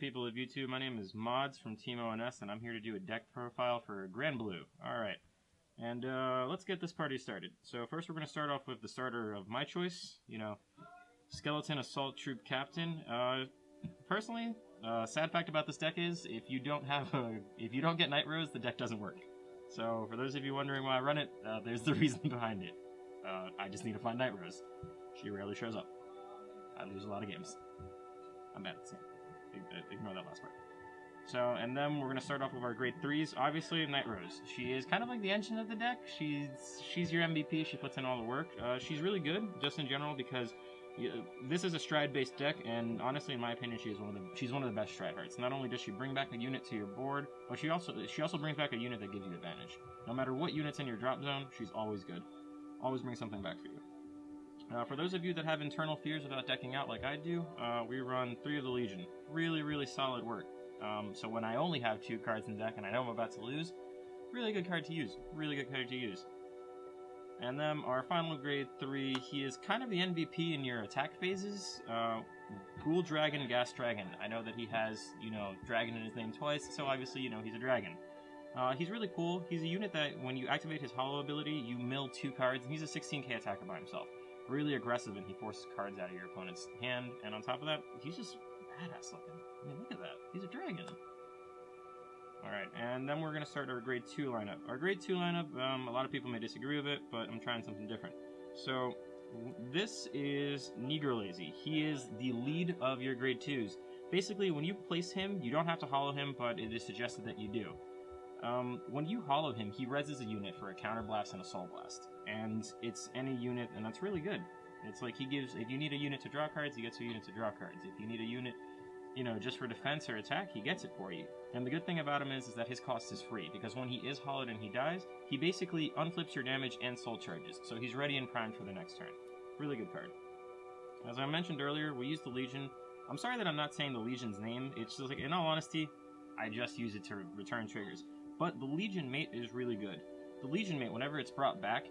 people of YouTube, my name is Mods from Team ONS, and I'm here to do a deck profile for Granblue. Alright, and let's get this party started. So first we're going to start off with the starter of my choice, Skeleton Assault Troop Captain. Personally, sad fact about this deck is, if you don't get Nightrose, the deck doesn't work. So for those of you wondering why I run it, there's the reason behind it. I just need to find Nightrose. She rarely shows up. I lose a lot of games. I'm bad at the same. Ignore that last part. So, and then we're going to start off with our grade 3s. Obviously, Nightrose. She is kind of like the engine of the deck. She's your MVP. She puts in all the work. She's really good, just in general, because this is a stride-based deck, and honestly, in my opinion, she's one of the best stride hearts. Not only does she bring back a unit to your board, but she also brings back a unit that gives you advantage. No matter what unit's in your drop zone, she's always good. Always brings something back for you. For those of you that have internal fears about decking out like I do, we run 3 of the Legion. Really, really solid work. So when I only have 2 cards in deck and I know I'm about to lose, really good card to use. Really good card to use. And then our final grade 3, he is kind of the MVP in your attack phases. Ghoul Dragon, Gas Dragon. I know that he has, dragon in his name twice, so obviously, he's a dragon. He's really cool. He's a unit that, when you activate his hollow ability, you mill 2 cards, and he's a 16k attacker by himself. Really aggressive, and he forces cards out of your opponent's hand, and on top of that, he's just badass looking. I mean, look at that. He's a dragon. Alright, and then we're going to start our grade 2 lineup. Our grade 2 lineup, a lot of people may disagree with it, but I'm trying something different. So, this is Negro Lazy. He is the lead of your grade 2s. Basically, when you place him, you don't have to hollow him, but it is suggested that you do. When you hollow him, he reses a unit for a counterblast and a soul blast. And it's any unit, and that's really good. It's like if you need a unit to draw cards, he gets a unit to draw cards. If you need a unit, just for defense or attack, he gets it for you. And the good thing about him is that his cost is free, because when he is hollowed and he dies, he basically unflips your damage and soul charges, so he's ready and primed for the next turn. Really good card. As I mentioned earlier, we use the Legion. I'm sorry that I'm not saying the Legion's name. It's just like, in all honesty, I just use it to return triggers. But the Legion Mate is really good. The Legion Mate, whenever it's brought back,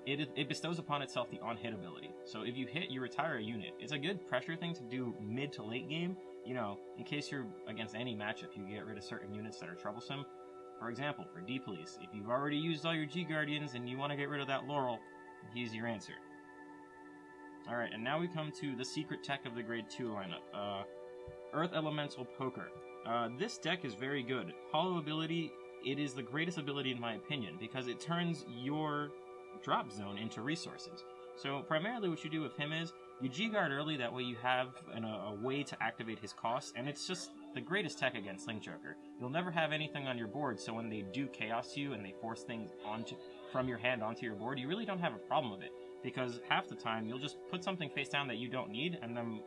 it bestows upon itself the on-hit ability. So if you hit, you retire a unit. It's a good pressure thing to do mid to late game, in case you're against any matchup, you get rid of certain units that are troublesome. For example, for D-Police, if you've already used all your G-Guardians and you want to get rid of that Laurel, he's your answer. Alright, and now we come to the secret tech of the grade 2 lineup. Earth Elemental Poker. This deck is very good. Hollow ability, it is the greatest ability in my opinion, because it turns your drop zone into resources. So primarily what you do with him is, you G-Guard early, that way you have a way to activate his costs, and it's just the greatest tech against Link Joker. You'll never have anything on your board, so when they do chaos you and they force things from your hand onto your board, you really don't have a problem with it, because half the time you'll just put something face down that you don't need, and then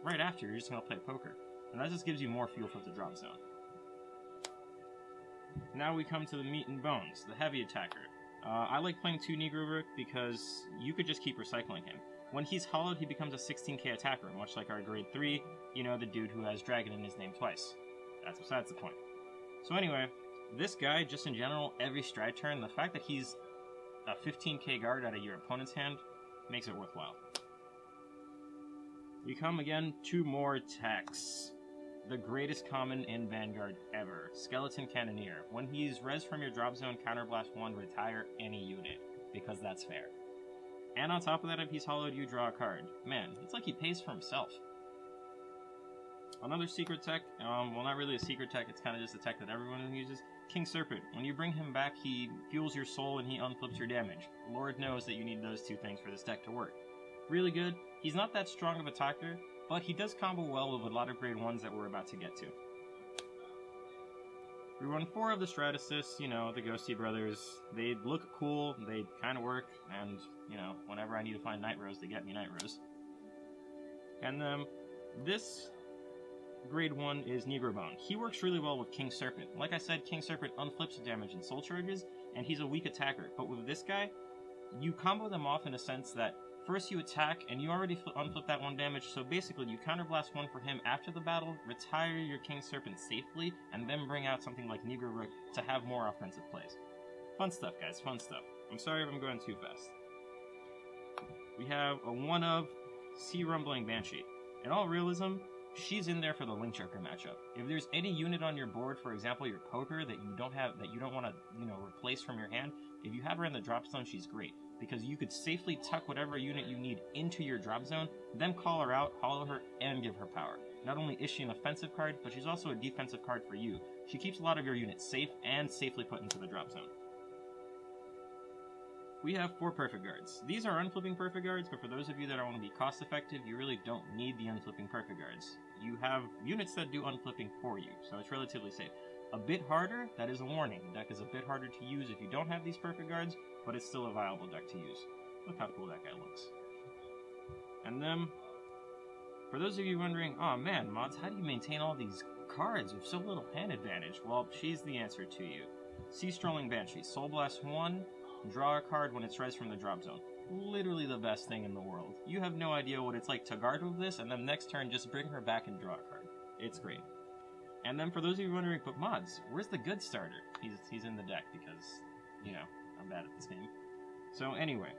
right after you're just going to play poker. And that just gives you more fuel for the drop zone. Now we come to the meat and bones, the heavy attacker. I like playing 2 Negro Rook because you could just keep recycling him. When he's hollowed, he becomes a 16k attacker, much like our grade 3, the dude who has dragon in his name twice. That's besides the point. So anyway, this guy, just in general, every stride turn, the fact that he's a 15k guard out of your opponent's hand makes it worthwhile. We come again to more techs. The greatest common in Vanguard ever, Skeleton Cannoneer. When he's res from your drop zone, counterblast 1, retire any unit, because that's fair. And on top of that, if he's hollowed, you draw a card. Man, it's like he pays for himself. Another secret tech, well, not really a secret tech, it's kind of just a tech that everyone uses. King Serpent. When you bring him back, he fuels your soul and he unflips your damage. Lord knows that you need those 2 things for this deck to work. Really good. He's not that strong of a attacker, but he does combo well with a lot of grade 1s that we're about to get to. We run 4 of the Stratasys, the Ghosty Brothers. They look cool, they kind of work, and, whenever I need to find Nightrose, they get me Nightrose. And then, this grade 1 is Negro Bone. He works really well with King Serpent. Like I said, King Serpent unflips damage and soul charges, and he's a weak attacker. But with this guy, you combo them off in a sense that first you attack, and you already unflip that 1 damage, so basically you counterblast 1 for him after the battle, retire your King Serpent safely, and then bring out something like Negro Rook to have more offensive plays. Fun stuff, guys, fun stuff. I'm sorry if I'm going too fast. We have a 1 of Sea Rumbling Banshee. In all realism, she's in there for the Link Joker matchup. If there's any unit on your board, for example, your poker that you don't want to, replace from your hand, if you have her in the drop zone, she's great because you could safely tuck whatever unit you need into your drop zone, then call her out, hollow her, and give her power. Not only is she an offensive card, but she's also a defensive card for you. She keeps a lot of your units safe and safely put into the drop zone. We have 4 Perfect Guards. These are unflipping Perfect Guards, but for those of you that want to be cost effective, you really don't need the unflipping Perfect Guards. You have units that do unflipping for you, so it's relatively safe. A bit harder, that is a warning. The deck is a bit harder to use if you don't have these Perfect Guards, but it's still a viable deck to use. Look how cool that guy looks. And then, for those of you wondering, oh man, mods, how do you maintain all these cards with so little hand advantage? Well, she's the answer to you. Sea Strolling Banshee, Soul Blast 1, draw a card when it's res from the drop zone. Literally the best thing in the world. You have no idea what it's like to guard with this, and then next turn just bring her back and draw a card. It's great. And then for those of you wondering, but mods, where's the good starter? He's in the deck because, I'm bad at this game. So anyway,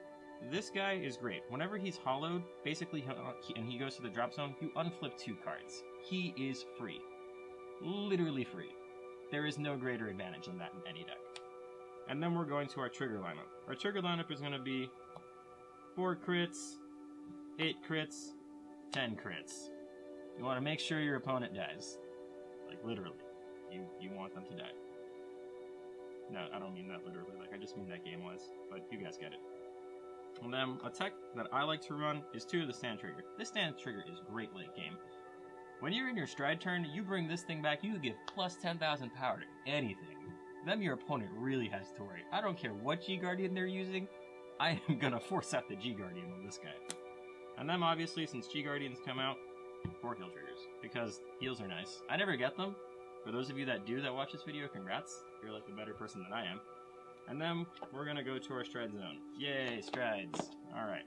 this guy is great. Whenever he's hollowed, basically, and he goes to the drop zone, you unflip 2 cards. He is free. Literally free. There is no greater advantage than that in any deck. And then we're going to our trigger lineup. Our trigger lineup is going to be 4 crits, 8 crits, 10 crits. You want to make sure your opponent dies. Like, literally. You want them to die. No, I don't mean that literally. Like, I just mean that game-wise. But you guys get it. And then, a tech that I like to run is 2 of the stand trigger. This stand trigger is great late game. When you're in your stride turn, you bring this thing back, you give plus 10,000 power to anything. Then your opponent really has to worry. I don't care what G-Guardian they're using, I am gonna force out the G-Guardian on this guy. And then obviously, since G-Guardians come out, 4 heal triggers, because heals are nice. I never get them. For those of you that do that watch this video, congrats. You're like a better person than I am. And then we're gonna go to our stride zone. Yay, strides. Alright.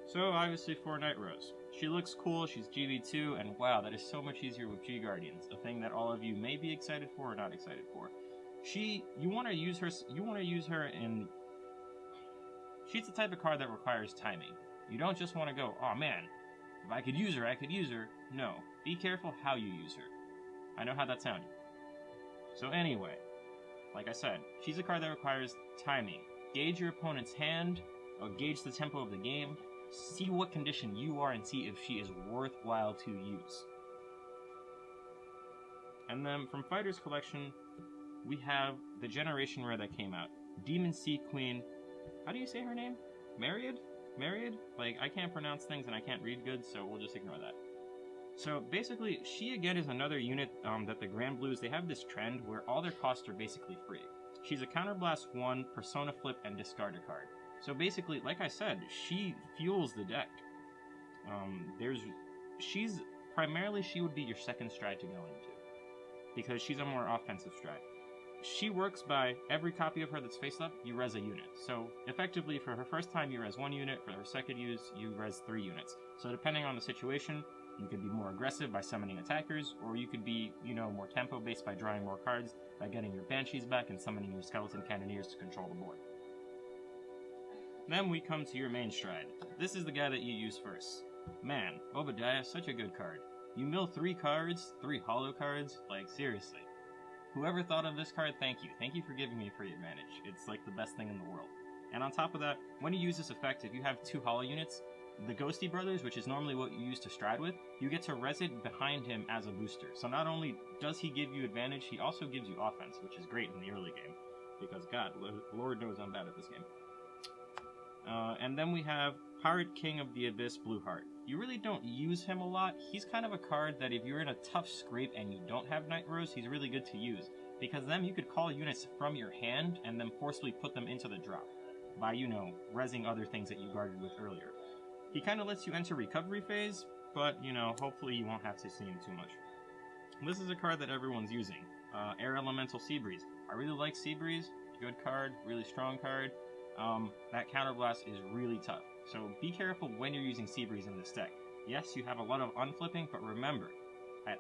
So obviously 4 Nightrose. She looks cool, she's GV2, and wow, that is so much easier with G-Guardians, a thing that all of you may be excited for or not excited for. You want to use her in... She's the type of card that requires timing. You don't just want to go, oh man, if I could use her, I could use her. No, be careful how you use her. I know how that sounded. So anyway, like I said, she's a card that requires timing. Gauge your opponent's hand, or gauge the tempo of the game, see what condition you are and see if she is worthwhile to use. And then from Fighter's Collection, we have the Generation Rare that came out. Demon Sea Queen. How do you say her name? Myriad? Myriad? Like, I can't pronounce things and I can't read good, so we'll just ignore that. So basically, she again is another unit that the Granblues, they have this trend where all their costs are basically free. She's a Counterblast 1, Persona Flip, and discard a card. So basically, like I said, she fuels the deck. She would be your second stride to go into, because she's a more offensive stride. She works by every copy of her that's face up, you res a unit. So effectively, for her first time, you res 1 unit. For her second use, you res 3 units. So depending on the situation, you could be more aggressive by summoning attackers, or you could be, more tempo-based by drawing more cards, by getting your Banshees back and summoning your Skeleton Cannoneers to control the board. Then we come to your main stride. This is the guy that you use first. Man, Obadiah, such a good card. You mill 3 cards, 3 hollow cards, like seriously. Whoever thought of this card, thank you. Thank you for giving me free advantage. It's like the best thing in the world. And on top of that, when you use this effect, if you have 2 hollow units, the Ghosty Brothers, which is normally what you use to stride with, you get to res it behind him as a booster. So not only does he give you advantage, he also gives you offense, which is great in the early game. Because God, Lord knows I'm bad at this game. And then we have Pirate King of the Abyss, Blueheart. You really don't use him a lot. He's kind of a card that if you're in a tough scrape and you don't have Nightrose, he's really good to use. Because then you could call units from your hand and then forcibly put them into the drop by, rezzing other things that you guarded with earlier. He kind of lets you enter recovery phase, but, hopefully you won't have to see him too much. This is a card that everyone's using. Air Elemental Seabreeze. I really like Seabreeze. Good card, really strong card. That Counterblast is really tough. So be careful when you're using Seabreeze in this deck. Yes, you have a lot of unflipping, but remember,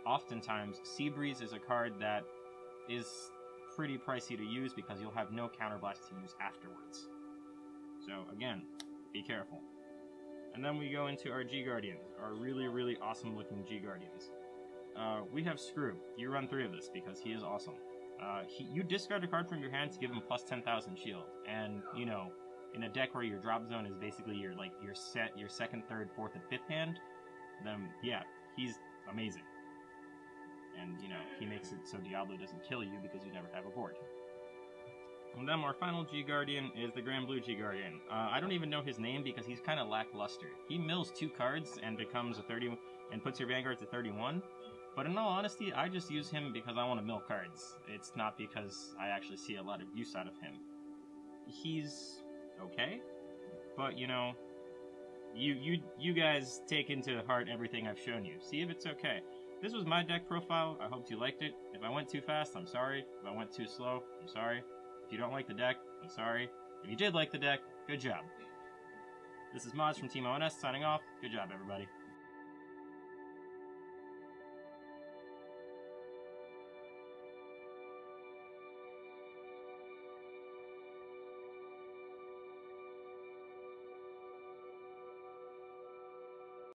oftentimes, Seabreeze is a card that is pretty pricey to use because you'll have no Counterblast to use afterwards. So again, be careful. And then we go into our G-Guardians, our really, really awesome looking G-Guardians. We have Screw. You run 3 of this because he is awesome. You discard a card from your hand to give him plus 10,000 shield. And, you know, in a deck where your drop zone is basically your second, third, fourth, and fifth hand, then, yeah, he's amazing. And, you know, he makes it so Diablo doesn't kill you because you never have a board. And then our final G-Guardian is the Granblue G-Guardian. I don't even know his name because he's kind of lackluster. He mills 2 cards and becomes a 30 and puts your Vanguard to 31. But in all honesty, I just use him because I want to mill cards. It's not because I actually see a lot of use out of him. He's okay, but you know, you guys take into heart everything I've shown you. See if it's okay. This was my deck profile. I hope you liked it. If I went too fast, I'm sorry. If I went too slow, I'm sorry. If you don't like the deck, I'm sorry. If you did like the deck, good job. This is Mods from Team ONS signing off. Good job, everybody.